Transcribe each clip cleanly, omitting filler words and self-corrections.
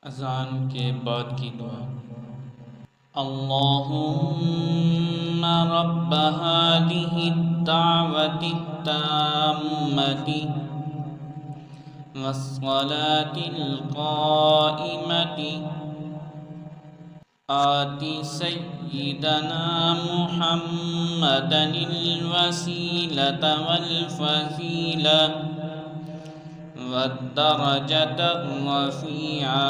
अज़ान के बाद की दुआ। अल्लाहुम्मा रब्ब हादिहि दावति ताम्मति वस्सलातिल क़ाइमति आति सय्यिदना मुहम्मदनिल वसीलता वल फज़ीला वद्दरजतर रफ़ीआ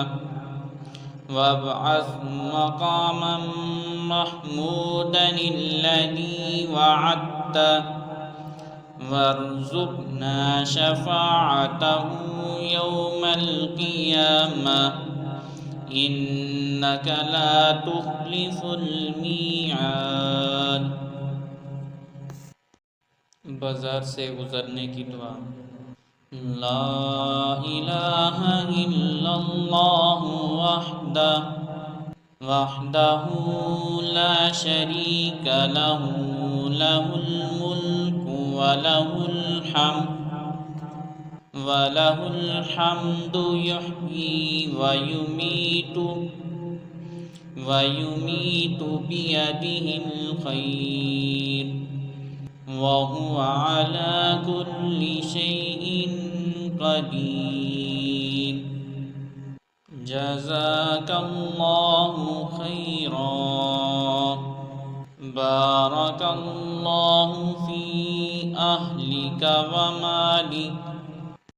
वब्अस मक़ामम महमूदनिल्लज़ी वअदता वर्ज़ुक़ना शफ़ाअतहु यौमल क़ियामा इन्नका ला तुख़्लिफ़ुल मिआद। बाज़ार से गुज़रने की दुआ। ला इलाहा इल्लल्लाहु वहदहु ला शरीका लहु लहुल मुल्कु व लहुल हम्दु युहयी व युमीतु बियदिहिल खैर व हुवा अला कुल्लि शैइन क़दीर। जज़ाकल्लाहु खैरा। बारकल्लाहु फ़ी अहलिका व मालिक